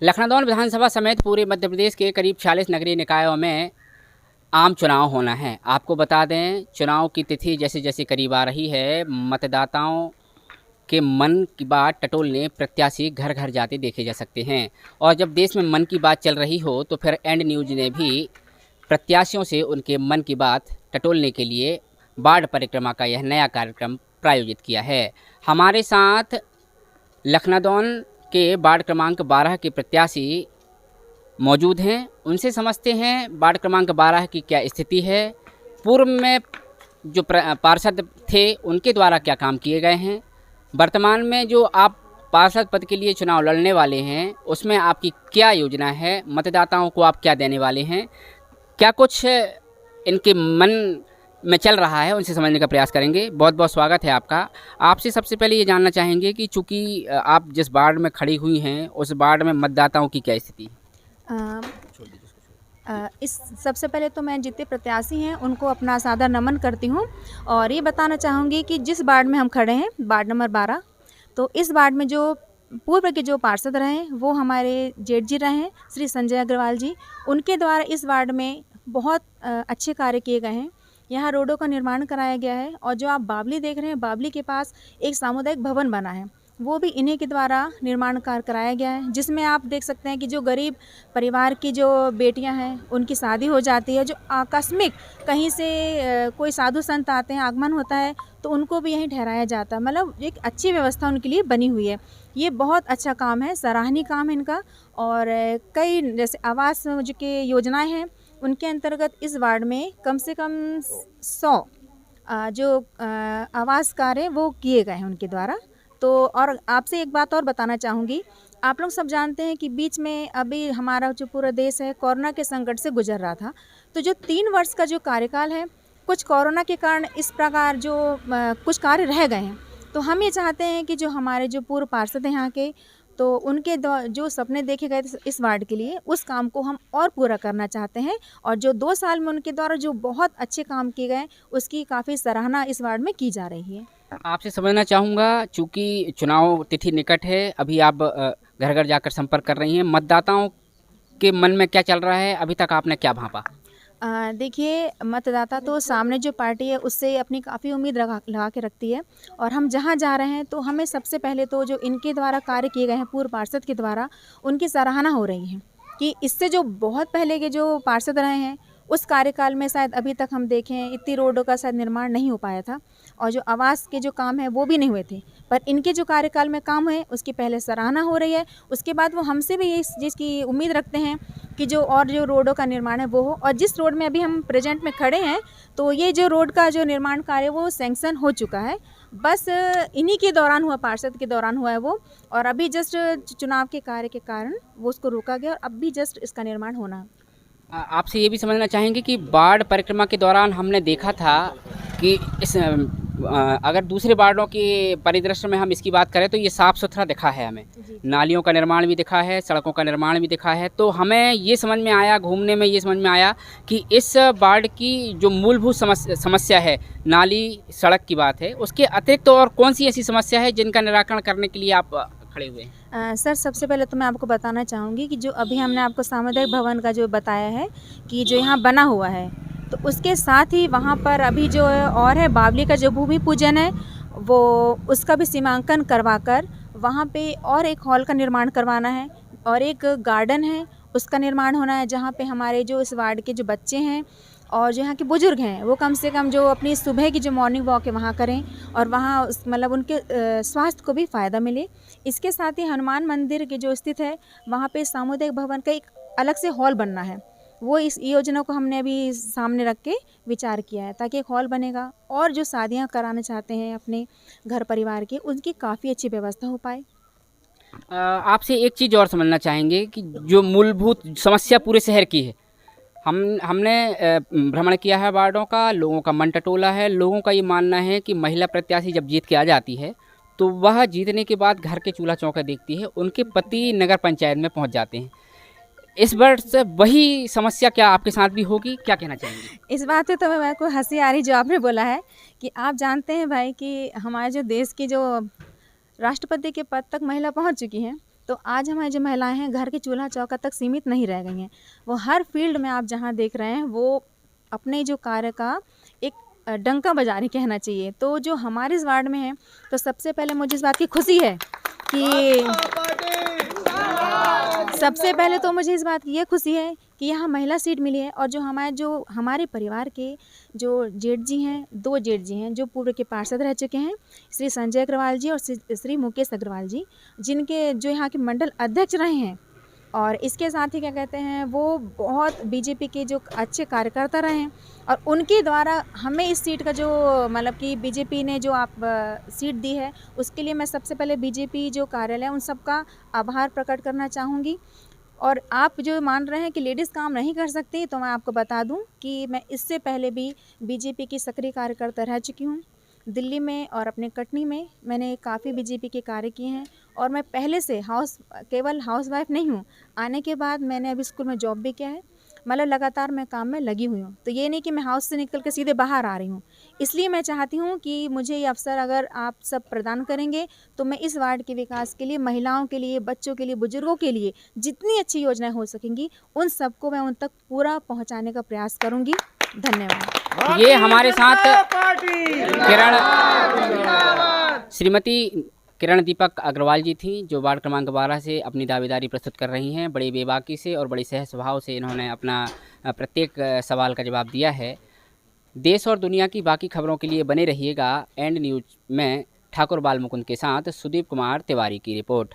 लखनऊ विधानसभा समेत पूरे मध्य प्रदेश के करीब 46 नगरीय निकायों में आम चुनाव होना है। आपको बता दें, चुनाव की तिथि जैसे जैसे करीब आ रही है, मतदाताओं के मन की बात टटोलने प्रत्याशी घर घर जाते देखे जा सकते हैं। और जब देश में मन की बात चल रही हो तो फिर एंड न्यूज़ ने भी प्रत्याशियों से उनके मन की बात टटोलने के लिए बाढ़ परिक्रमा का यह नया कार्यक्रम प्रायोजित किया है। हमारे साथ लखनऊ के वार्ड क्रमांक 12 के प्रत्याशी मौजूद हैं। उनसे समझते हैं वार्ड क्रमांक 12 की क्या स्थिति है, पूर्व में जो पार्षद थे उनके द्वारा क्या काम किए गए हैं, वर्तमान में जो आप पार्षद पद के लिए चुनाव लड़ने वाले हैं उसमें आपकी क्या योजना है, मतदाताओं को आप क्या देने वाले हैं, क्या कुछ इनके मन में चल रहा है, उनसे समझने का प्रयास करेंगे। बहुत बहुत स्वागत है आपका। आपसे सबसे पहले ये जानना चाहेंगे कि चूँकि आप जिस वार्ड में खड़ी हुई हैं उस वार्ड में मतदाताओं की क्या स्थिति है? इस सबसे पहले तो मैं जितने प्रत्याशी हैं उनको अपना सादर नमन करती हूँ और ये बताना चाहूँगी कि जिस वार्ड में हम खड़े हैं, वार्ड नंबर 12, तो इस वार्ड में जो पूर्व के जो पार्षद रहे वो हमारे जेठ जी रहे हैं, श्री संजय अग्रवाल जी। उनके द्वारा इस वार्ड में बहुत अच्छे कार्य किए गए हैं। यहाँ रोडों का निर्माण कराया गया है और जो आप बावली देख रहे हैं, बावली के पास एक सामुदायिक भवन बना है, वो भी इन्हीं के द्वारा निर्माण कार्य कराया गया है, जिसमें आप देख सकते हैं कि जो गरीब परिवार की जो बेटियां हैं उनकी शादी हो जाती है, जो आकस्मिक कहीं से कोई साधु संत आते हैं, आगमन होता है, तो उनको भी यहीं ठहराया जाता है। मतलब एक अच्छी व्यवस्था उनके लिए बनी हुई है। ये बहुत अच्छा काम है, सराहनीय काम है इनका। और कई जैसे आवास जो कि योजनाएँ हैं उनके अंतर्गत इस वार्ड में कम से कम 100 जो आवास कार्य वो किए गए हैं उनके द्वारा। तो और आपसे एक बात और बताना चाहूँगी, आप लोग सब जानते हैं कि बीच में अभी हमारा जो पूरा देश है कोरोना के संकट से गुजर रहा था। तो जो 3 वर्ष का जो कार्यकाल है, कुछ कोरोना के कारण इस प्रकार जो कुछ कार्य रह गए हैं। तो हम ये चाहते हैं कि जो हमारे जो पूर्व पार्षद हैं यहाँ के, तो उनके जो सपने देखे गए थे इस वार्ड के लिए, उस काम को हम और पूरा करना चाहते हैं। और जो 2 साल में उनके द्वारा जो बहुत अच्छे काम किए गए, उसकी काफ़ी सराहना इस वार्ड में की जा रही है। आपसे समझना चाहूँगा, चूँकि चुनाव तिथि निकट है, अभी आप घर घर जाकर संपर्क कर रही हैं, मतदाताओं के मन में क्या चल रहा है, अभी तक आपने क्या भांपा? देखिए, मतदाता तो सामने जो पार्टी है उससे अपनी काफ़ी उम्मीद लगा के रखती है। और हम जहाँ जा रहे हैं तो हमें सबसे पहले तो जो इनके द्वारा कार्य किए गए हैं पूर्व पार्षद के द्वारा, उनकी सराहना हो रही है कि इससे जो बहुत पहले के जो पार्षद रहे हैं उस कार्यकाल में शायद अभी तक हम देखें इतनी रोडों का शायद निर्माण नहीं हो पाया था और जो आवास के जो काम है वो भी नहीं हुए थे। पर इनके जो कार्यकाल में काम हुए उसकी पहले सराहना हो रही है। उसके बाद वो हमसे भी इस चीज़ की उम्मीद रखते हैं कि जो रोडों का निर्माण है वो हो। और जिस रोड में अभी हम प्रेजेंट में खड़े हैं, तो ये जो रोड का जो निर्माण कार्य वो सैंक्शन हो चुका है। बस इन्हीं के दौरान हुआ, पार्षद के दौरान हुआ है वो। और अभी जस्ट चुनाव के कार्य के कारण वो उसको रोका गया और अब भी जस्ट इसका निर्माण होना है। आपसे ये भी समझना चाहेंगे कि बाढ़ परिक्रमा के दौरान हमने देखा था कि इस अगर दूसरे वार्डों के परिदृश्य में हम इसकी बात करें तो ये साफ़ सुथरा दिखा है हमें, नालियों का निर्माण भी दिखा है, सड़कों का निर्माण भी दिखा है। तो हमें ये समझ में आया, घूमने में ये समझ में आया कि इस वार्ड की जो मूलभूत समस्या है, नाली सड़क की बात है, उसके अतिरिक्त तो और कौन सी ऐसी समस्या है जिनका निराकरण करने के लिए आप खड़े हुए हैं? सर, सबसे पहले तो मैं आपको बताना चाहूँगी कि जो अभी हमने आपको सामुदायिक भवन का जो बताया है कि जो यहाँ बना हुआ है, तो उसके साथ ही वहाँ पर अभी जो और है बावली का जो भूमि पूजन है, वो उसका भी सीमांकन करवाकर वहाँ पे और एक हॉल का निर्माण करवाना है और एक गार्डन है उसका निर्माण होना है, जहाँ पे हमारे जो इस वार्ड के जो बच्चे हैं और जो यहाँ के बुज़ुर्ग हैं वो कम से कम जो अपनी सुबह की जो मॉर्निंग वॉक है वहाँ करें और वहाँ मतलब उनके स्वास्थ्य को भी फ़ायदा मिले। इसके साथ ही हनुमान मंदिर के जो स्थित है वहाँ पे सामुदायिक भवन का एक अलग से हॉल बनना है। वो इस योजना को हमने अभी सामने रख के विचार किया है, ताकि एक हॉल बनेगा और जो शादियाँ कराना चाहते हैं अपने घर परिवार के, उनकी काफ़ी अच्छी व्यवस्था हो पाए। आपसे एक चीज़ और समझना चाहेंगे कि जो मूलभूत समस्या पूरे शहर की है, हमने भ्रमण किया है वार्डों का, लोगों का मन टटोला है। लोगों का ये मानना है कि महिला प्रत्याशी जब जीत के आ जाती है तो वह जीतने के बाद घर के चूल्हा चौका देखती है, उनके पति नगर पंचायत में पहुंच जाते हैं। इस वर्ष वही समस्या क्या आपके साथ भी होगी, क्या कहना चाहेंगे? इस बात पे तो मेरे को हंसी आ रही जो आपने बोला है कि आप जानते हैं भाई कि हमारे जो देश की जो राष्ट्रपति के पद तक महिला पहुंच चुकी हैं, तो आज हमारी जो महिलाएं हैं घर के चूल्हा चौका तक सीमित नहीं रह गई हैं। वो हर फील्ड में आप जहाँ देख रहे हैं वो अपने जो कार्य का एक डंका बजा रही कहना चाहिए। तो जो हमारे इस वार्ड में है, तो सबसे पहले मुझे इस बात की खुशी है कि सबसे पहले तो मुझे इस बात की ये खुशी है कि यहाँ महिला सीट मिली है। और जो हमारे परिवार के जो जेठ जी हैं, 2 जेठ जी हैं जो पूर्व के पार्षद रह चुके हैं, श्री संजय अग्रवाल जी और श्री मुकेश अग्रवाल जी, जिनके जो यहाँ के मंडल अध्यक्ष रहे हैं। और इसके साथ ही क्या कहते हैं, वो बहुत बीजेपी के जो अच्छे कार्यकर्ता रहे हैं और उनके द्वारा हमें इस सीट का जो मतलब कि बीजेपी ने जो सीट दी है, उसके लिए मैं सबसे पहले बीजेपी जो कार्यालय उन सबका आभार प्रकट करना चाहूँगी। और आप जो मान रहे हैं कि लेडीज़ काम नहीं कर सकती, तो मैं आपको बता दूं कि मैं इससे पहले भी बीजेपी की सक्रिय कार्यकर्ता रह चुकी हूं। दिल्ली में और अपने कटनी में मैंने काफ़ी बीजेपी के कार्य किए हैं। और मैं पहले से केवल हाउसवाइफ नहीं हूं, आने के बाद मैंने अभी स्कूल में जॉब भी किया है। मतलब लगातार मैं काम में लगी हुई हूँ। तो ये नहीं कि मैं हाउस से निकल के सीधे बाहर आ रही हूँ। इसलिए मैं चाहती हूँ कि मुझे ये अवसर अगर आप सब प्रदान करेंगे, तो मैं इस वार्ड के विकास के लिए, महिलाओं के लिए, बच्चों के लिए, बुजुर्गों के लिए जितनी अच्छी योजनाएं हो सकेंगी, उन सबको मैं उन तक पूरा पहुँचाने का प्रयास करूँगी। धन्यवाद। ये हमारे साथ श्रीमती किरण दीपक अग्रवाल जी थी, जो वार्ड क्रमांक 12 से अपनी दावेदारी प्रस्तुत कर रही हैं। बड़ी बेबाकी से और बड़ी सहज स्वभाव से इन्होंने अपना प्रत्येक सवाल का जवाब दिया है। देश और दुनिया की बाकी खबरों के लिए बने रहिएगा एंड न्यूज में। ठाकुर बाल मुकुंद के साथ सुदीप कुमार तिवारी की रिपोर्ट।